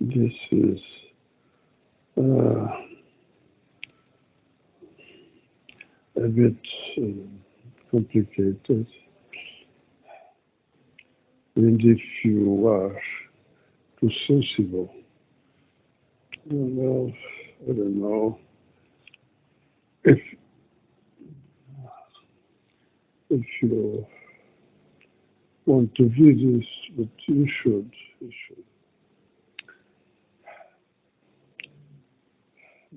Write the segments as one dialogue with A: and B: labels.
A: This is uh, a bit complicated, and if you are too sensible, well, I don't know. If you want to view this, but you should. You should.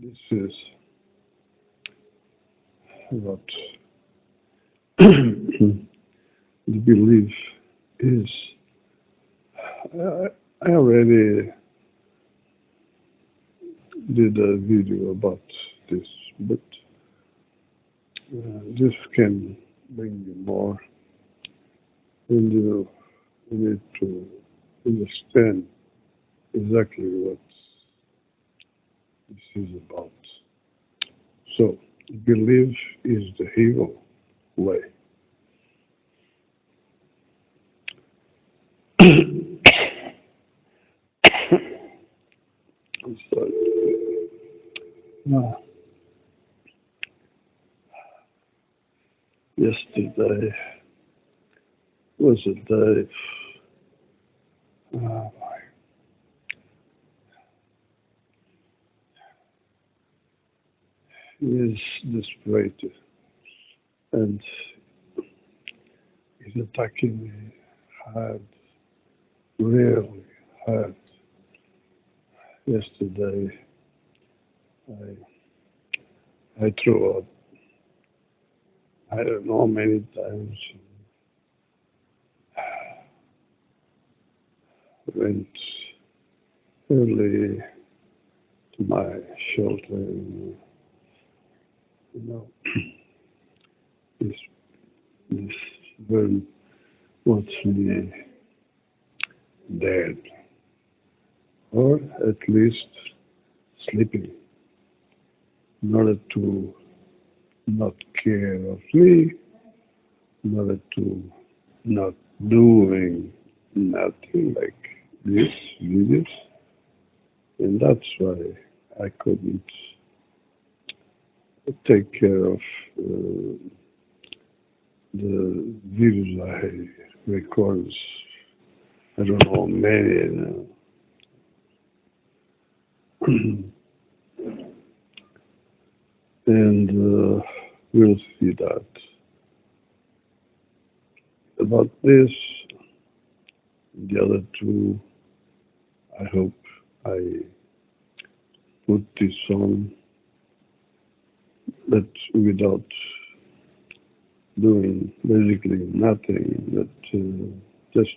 A: This is what the belief is. I already did a video about this, but this can bring you more, and you need to understand exactly what this is about. So, belief is the evil way. I'm sorry. Ah, yesterday was a day uh, is desperate and is attacking me hard, really hard. Yesterday, I threw up, I don't know how many times, went early to my shelter, and, you know, this, this burn wants me dead, or at least sleeping, in order to not care of me, in order to not doing nothing like this videos, and that's why I couldn't take care of the videos I record. I don't know many. And we'll see that. About this, the other two, I hope I put this on, but without doing basically nothing, but just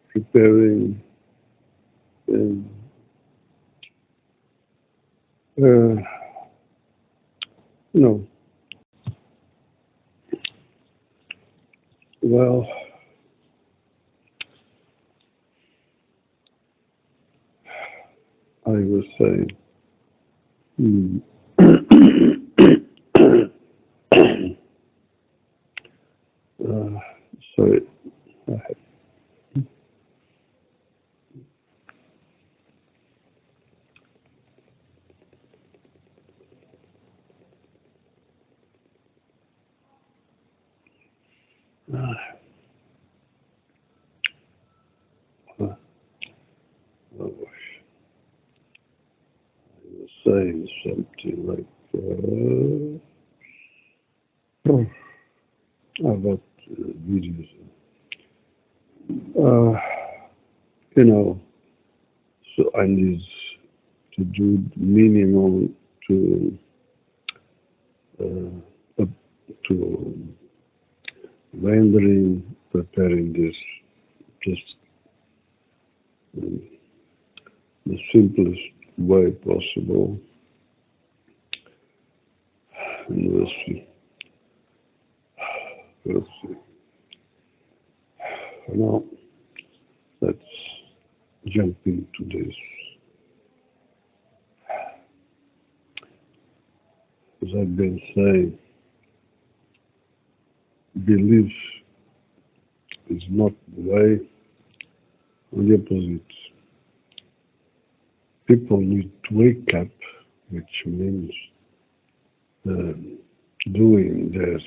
A: preparing and uh, no. Well, I was saying, hmm, uh, sorry, uh, I was saying something like about videos. Uh, you know, so I need to do the minimum to up to rendering, preparing this just in the simplest way possible. And we'll see. We'll see. Now, let's jump into this. As I've been saying, belief is not the way, on the opposite. people need to wake up, which means doing their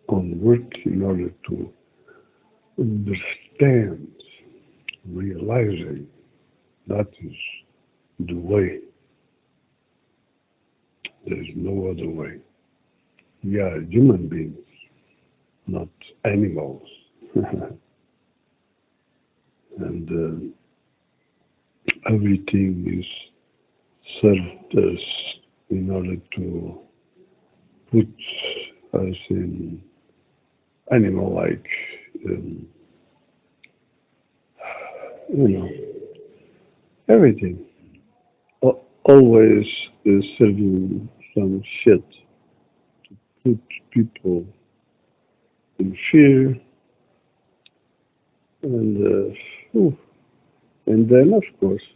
A: own work in order to understand, realizing that is the way. There is no other way. We are human beings, not animals. And everything is served us in order to put us in animal-like, you know, everything. Always serving some shit, put people in fear, and and then of course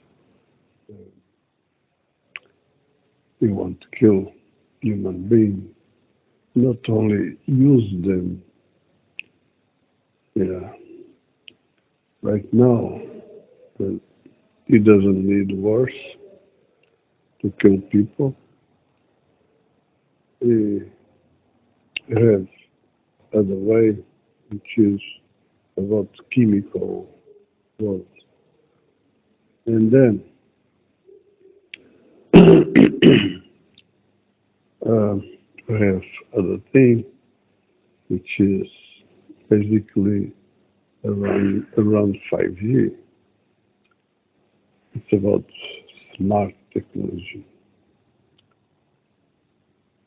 A: we want to kill human beings, not only use them. Yeah, right now he doesn't need wars to kill people. He has other way, which is about chemical wars. And then we have other thing, which is basically around 5G. It's about smart technology.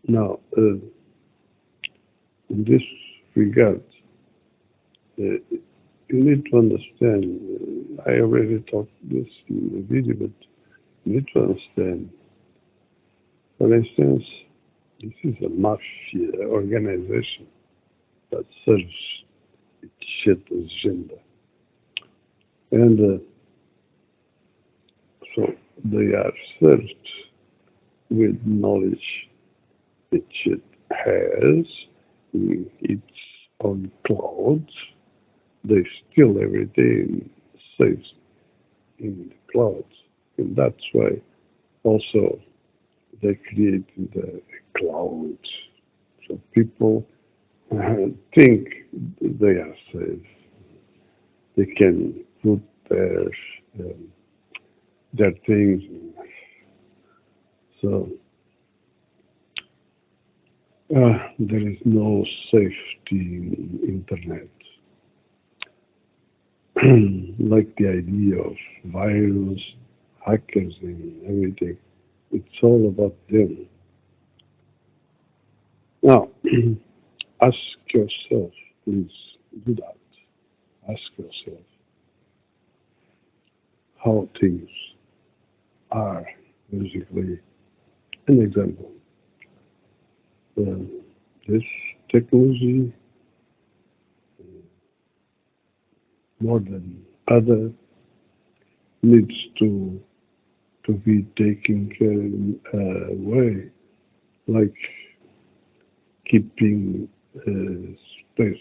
A: Now, in this regard, you need to understand. I already talked this in the video, but you need to understand. For instance, this is a mafia organization that serves its shit agenda, and so they are served with knowledge that shit has in its own clouds. They steal everything, saves in the clouds, and that's why also they create the clouds. So people think they are safe. They can put um, their things. So there is no safety in internet. Like the idea of virus, hackers, and everything. It's all about them. Now, ask yourself, please do that. Ask yourself how things are. Basically, an example. This technology, more than other, needs to be taken care away, like keeping space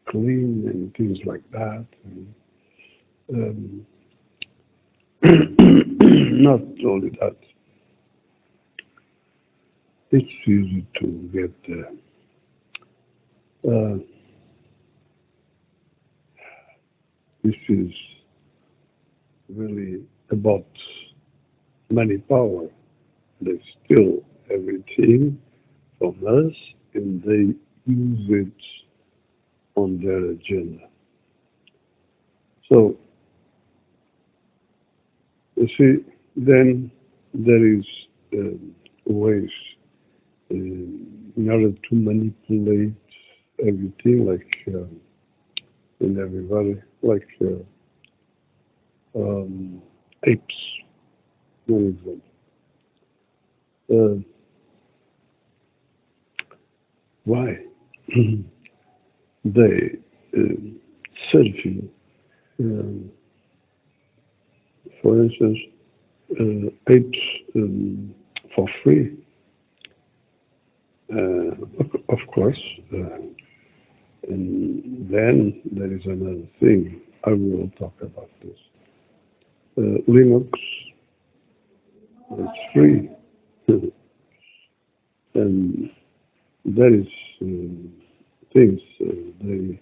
A: clean and things like that. And, not only that, it's easy to get this is really about money power. They steal everything from us and they use it on their agenda. So, you see, then there is ways in order to manipulate everything, like in everybody, like um, apes, one example. Uh, why? They serve you, um, for instance, apes for free. Of course, and then there is another thing. I will talk about this. Linux free. And there is things they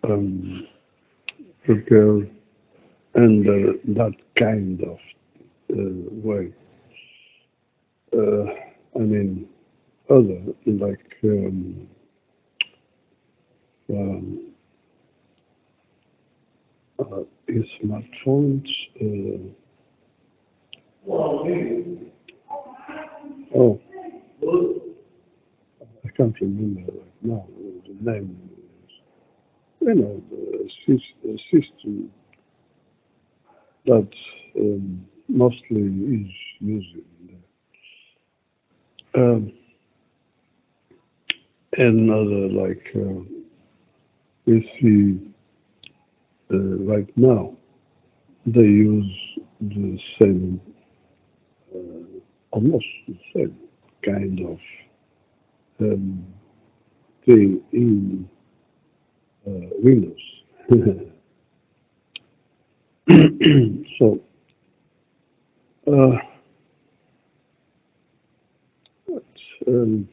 A: um, prepare under that kind of way. Uh, I mean, other like um, smartphones. Oh, I can't remember right now the name. You know, the system that mostly is using um, another like we see right now they use the same almost the same kind of um, thing in Windows. So uh, um,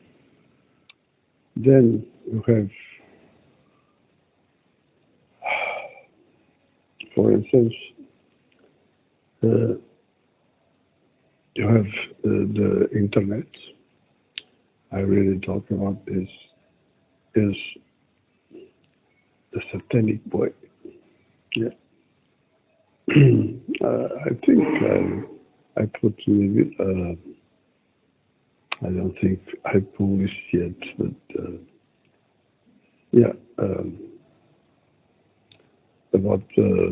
A: then you have, for instance, uh, you have the internet. I really talk about this is the satanic way. Yeah. I think I put maybe, I don't think I published yet, but yeah, about a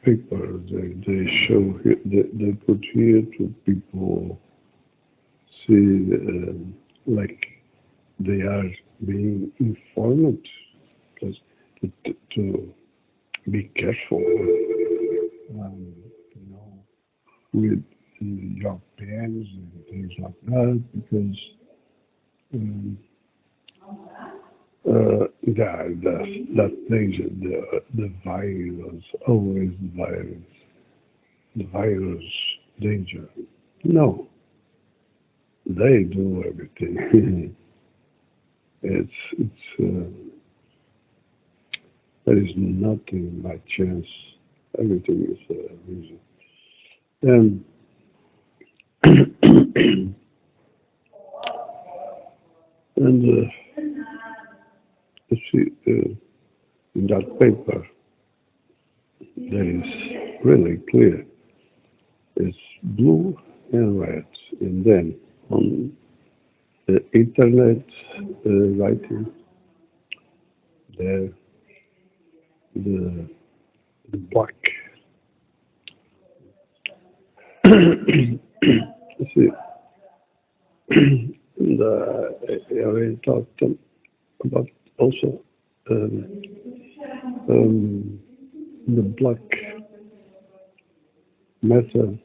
A: paper they show here, they put here to people see like they are being informed because to be careful, you know, with your pens and things like that because um, that danger, the virus, always the virus danger. No, they do everything. There is nothing by chance. Everything is a reason. And and you see, in that paper, that is really clear. It's blue and red, and then on the internet writing there, the, the black. You see, and, I already talked about also um, um, the black matter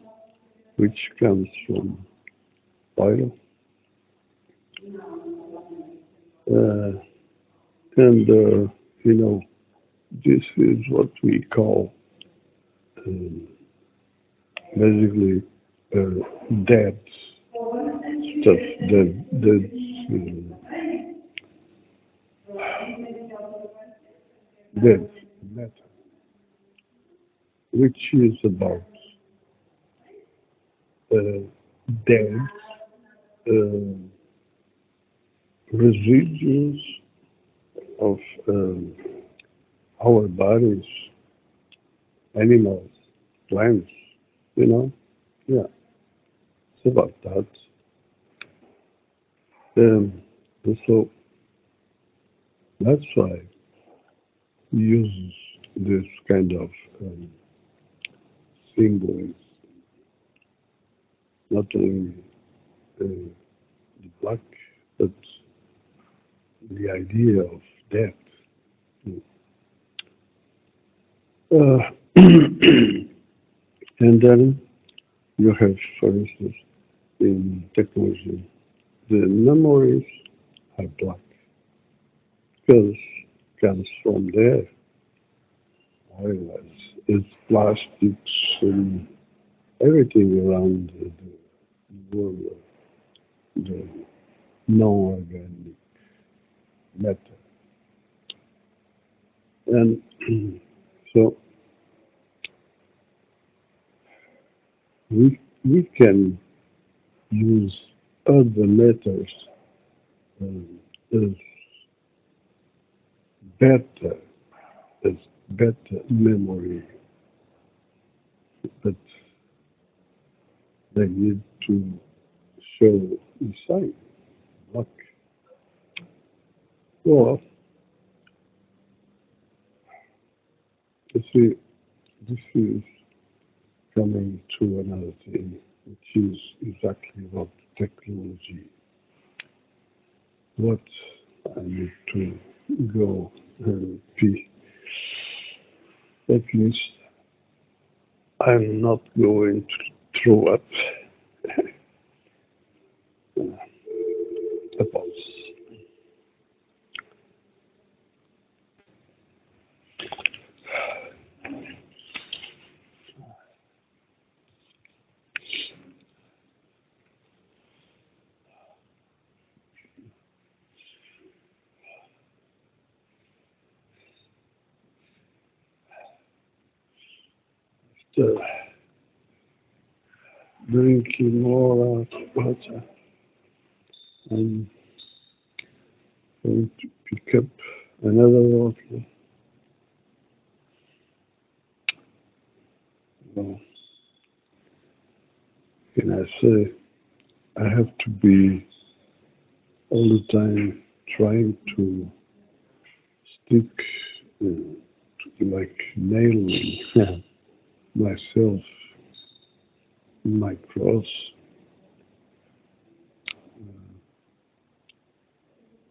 A: which comes from oil, uh, and you know this is what we call um, basically dead stuff, dead matter, which is about uh, dead uh, residues of our bodies, animals, plants, you know? Yeah, it's about that. And so that's why he uses this kind of symbols, not only the black, but the idea of death. Uh, and then you have, for instance, in technology, the memories are black because comes from there. highlights. It's plastics and everything around the world, the non-organic matter. And so we can use other matters as better as better memory, but they need to show insight. Like, well, you see, this is coming to another thing, which is exactly about technology. What I need to go and be. At least I'm not going to throw up a pulse. So, drinking more water. I'm going to pick up another water. Well, can I say I have to be all the time trying to stick, like nailing myself in my cross,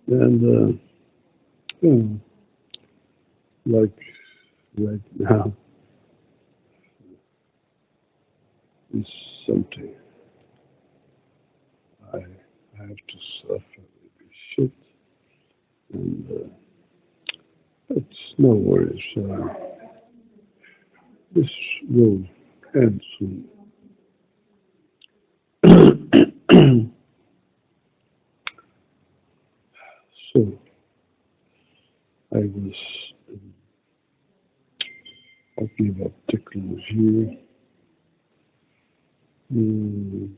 A: and you know, like right now is something I have to suffer with this shit, and it's no worries. This will end soon. So I was talking about technology. Mm,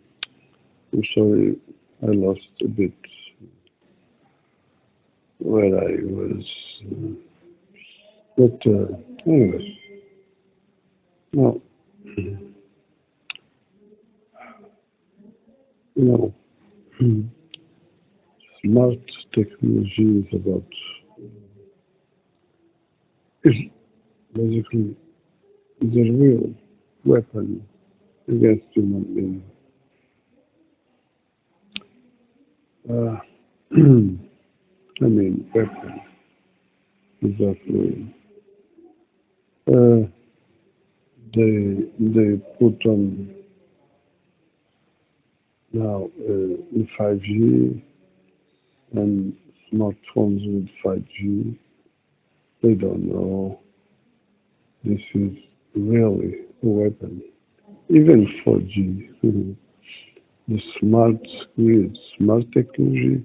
A: I'm sorry, I lost a bit where I was. But anyways, now, you know, smart technology is about, is basically the real weapon against human beings. Uh, I mean, weapon, exactly. Uh, they put on now in 5G and smartphones with 5G. They don't know this is really a weapon. Even 4G, the smart grid, smart technology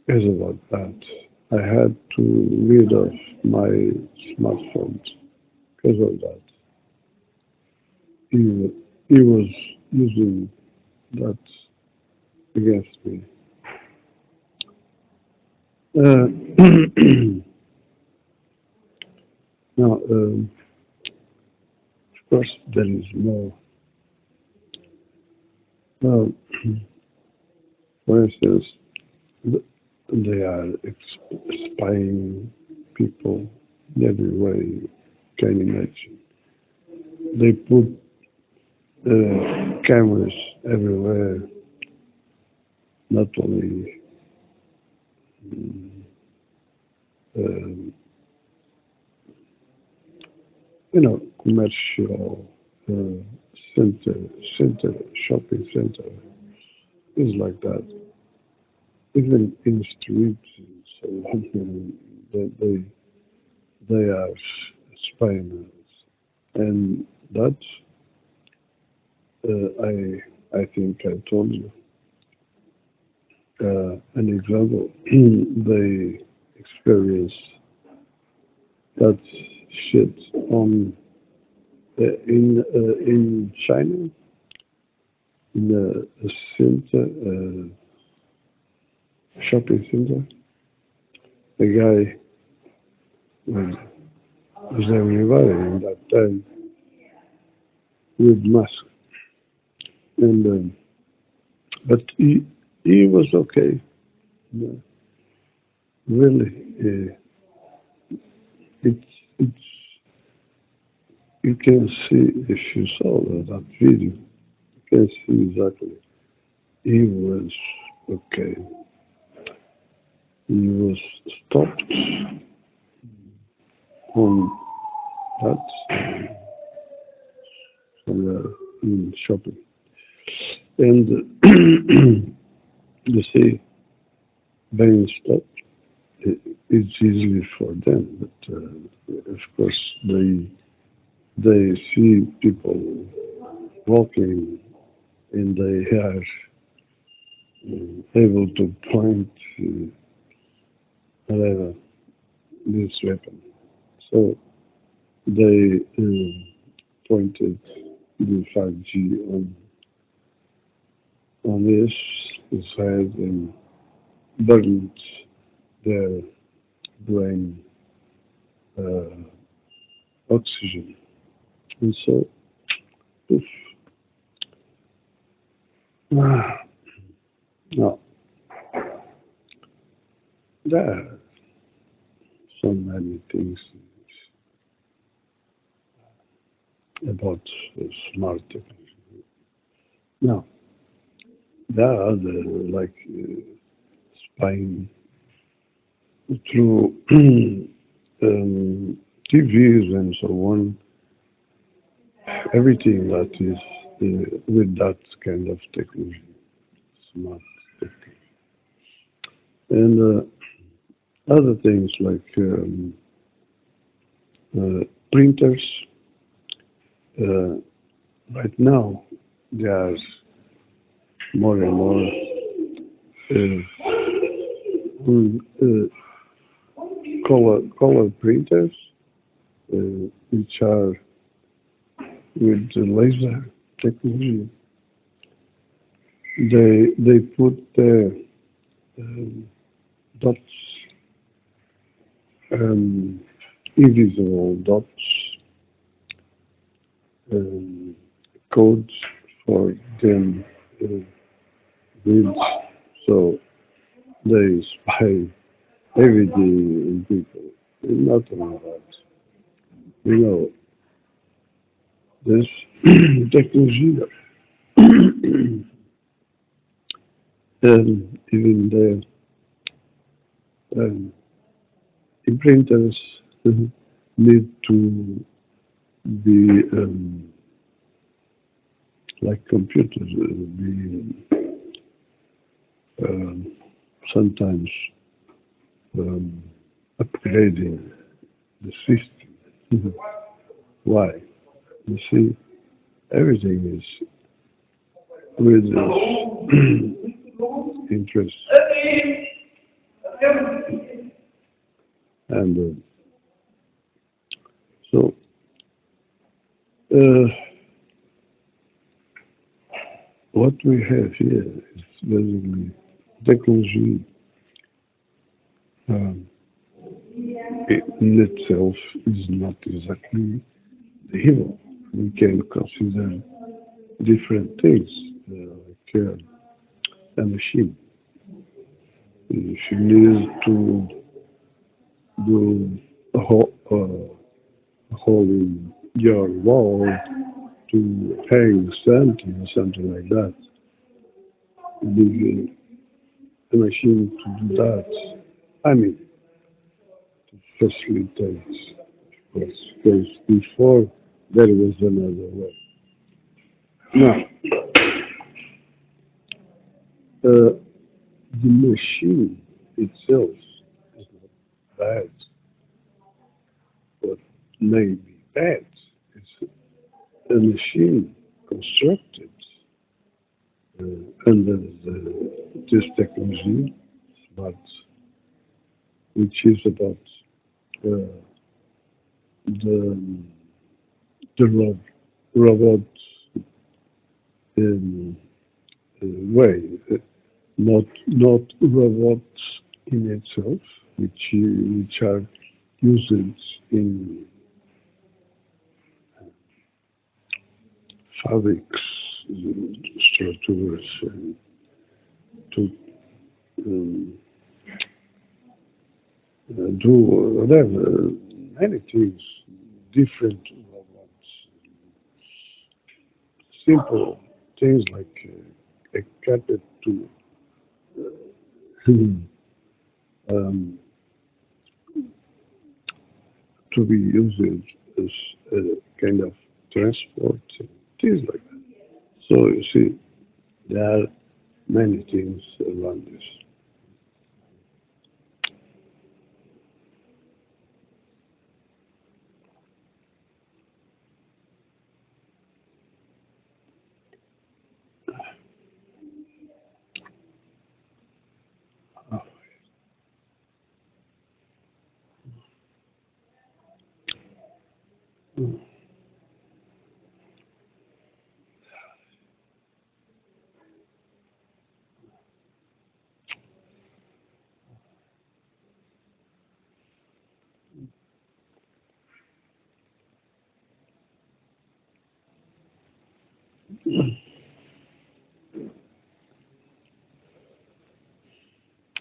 A: is about that. I had to rid off my smartphones because of that. He was using that against me. Uh, now, of course, there is more. Now, for instance, they are spying people in every way you can imagine. They put cameras everywhere, not only um, commercial uh, center, center, shopping center is like that. Even in the streets, so they are spying, and that I think I told you an example. They experience that shit on in China in a center, shopping center. The guy was everybody in that time with mask, and but he was okay. Yeah, really, it's you can see if you saw that video, you can see exactly. He was okay. He was stopped on that somewhere in shopping, and you see, being stopped. It's easily for them, but of course they see people walking and they are able to point whatever this weapon. So they pointed the 5G on his head and burned their brain uh, oxygen. And so, poof. Now, there are so many things about smart technology. Now, there are other like spying through TVs and so on. Everything that is with that kind of technology, smart technology, and other things like printers. Uh, right now, there's more and more color printers, which are with the laser technology. They put the dots, um, invisible dots, um, codes for them reads. So they spy everything in people. And not only that, you know, this technology, and even um, imprinters need to be like computers, be um, sometimes um, upgrading the system. Why? You see, everything is with this interest, and so uh, what we have here is basically technology um, in itself is not exactly evil. We can consider different things, like a machine. If you need to do a hole in your wall to hang something or something like that, you need a machine to do that. I mean, to facilitate, of course, because before there was another way. Now, the machine itself is not bad, but maybe bad. It's a machine constructed under this technology, but which is about uh, the robot um, way, not robots in itself, which are used in fabrics, structures, to um, do whatever, many things, different robots, simple things like a carpet to um, to be used as a kind of transport, things like that. So you see, there are many things around this.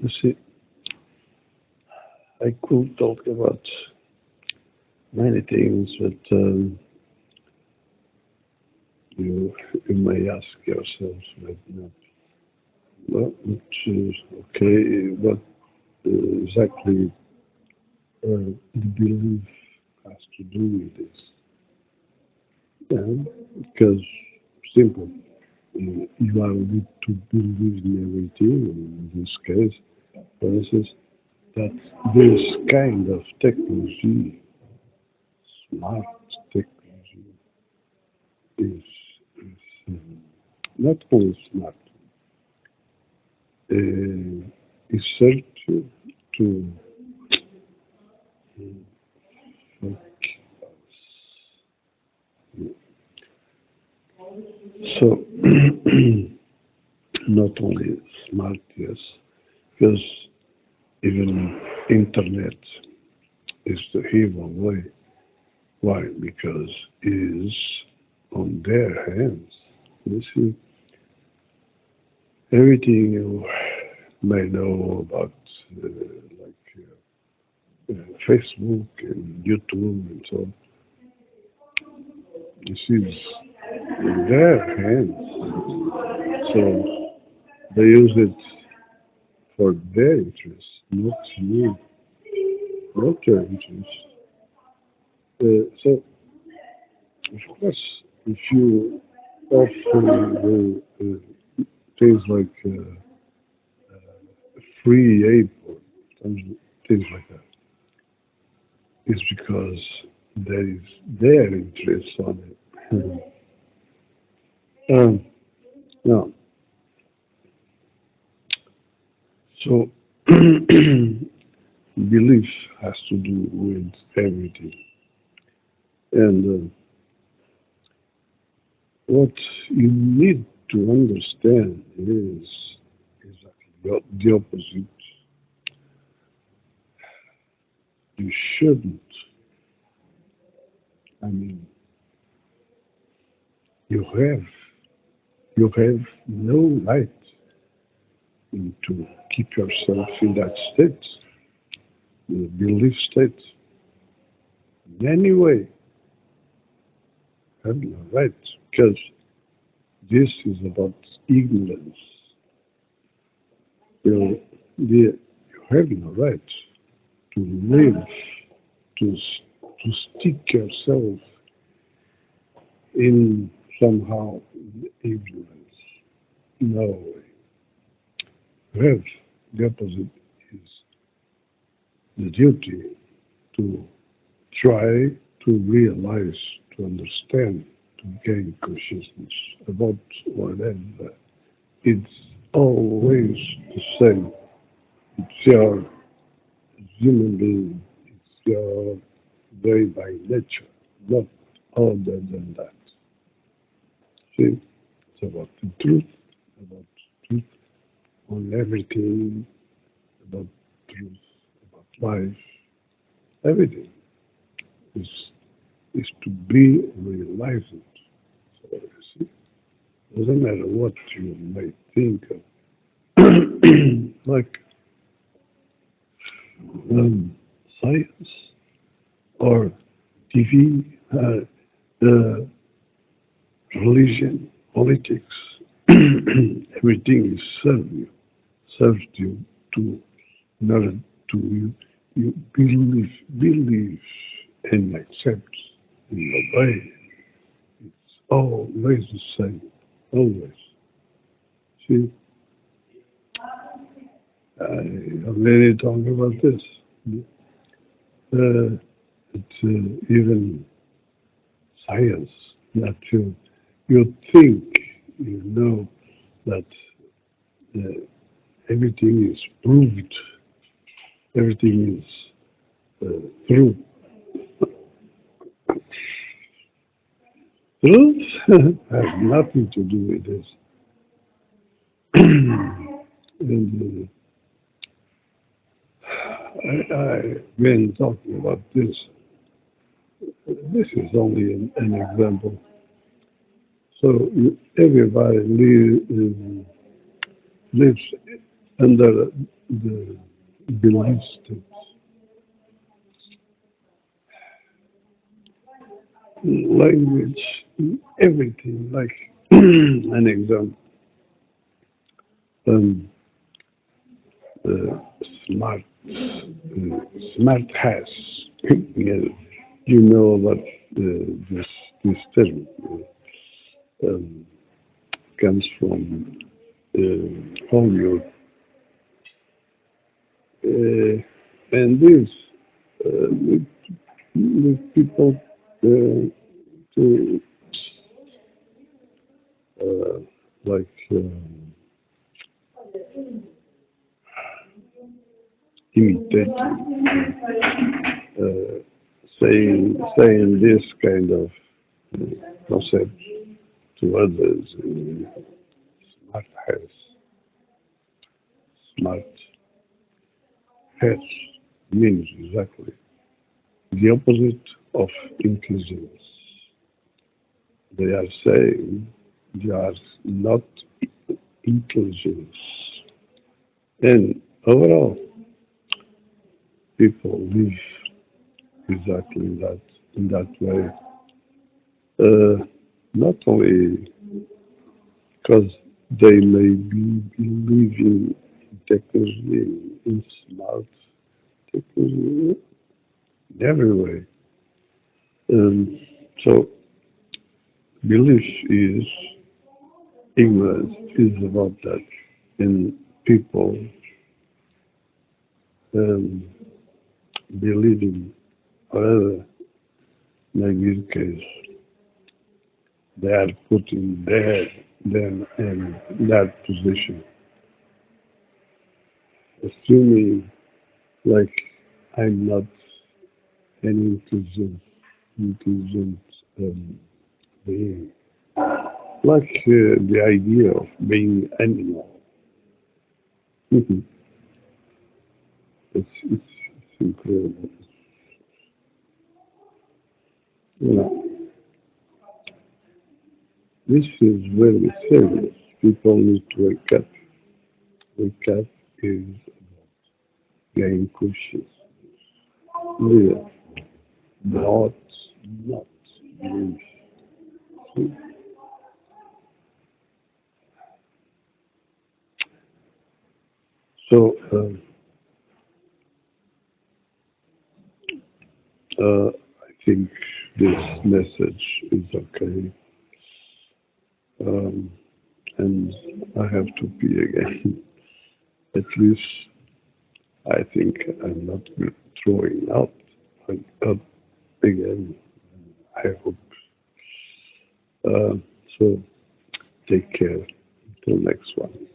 A: You see, I could talk about many things, but you may ask yourselves, but not, well, okay, what exactly the belief has to do with this? Yeah, because simple. You are need to believe in everything. In this case, for instance, that this kind of technology, smart technology, is not only smart, is certain to make so not only smart, yes, because even internet is the evil way. Why? Because it is on their hands. You see, everything you may know about like Facebook and YouTube and so on, this is in their hands. So they use it for their interests, not you, not your interests. So, of course, if you offer things like free aid or things like that, it's because there is their interest on it. Now, so belief has to do with everything. And what you need to understand is exactly the opposite. You shouldn't. I mean, you have no right to keep yourself in that state, the belief state. In any way, you have no right, because this is about ignorance. You have no right to live, to stick yourself in somehow ignorance. No way. You have the opposite is the duty to try to realize, to understand, to gain consciousness about whatever. It's always the same. It's your human being. It's your way by nature, not other than that. See, it's about truth on everything, about truth, about life, everything is is to be realized. So you see, doesn't matter what you may think of, like science or TV, religion, politics, everything is serves you to in order to you believe and accept and obey. It's always the same, always. See, I already talked about this. It's even science that you think you know that uh, everything is proved, everything is true. Truth has nothing to do with this. And I've been talking about this. This is only an example. So everybody lives under the belief states. Language, everything, like an example. Um, uh, smart, smart has. Yeah, you know about this term um, comes from Hollywood, and this with people to uh, like imitate, uh, saying this kind of concept to others. Smart has, smart has means exactly the opposite of intelligence. They are saying they are not intelligence. And overall, people live exactly in that way. Not only because they may be believing in technology, in smart technology, in every way. Um, so belief is ignorance is about that. And people um, believing whatever may be the case, they are putting them in that position, assuming like I'm not an intelligent being. Like the idea of being animal. Mhm. It's incredible. You know, this is very serious. People need to wake up. Wake up is getting conscious. Live, not live. So I think this message is okay. Um, and I have to pee again. At least I think I'm not throwing out again. I hope. So take care. Till next one.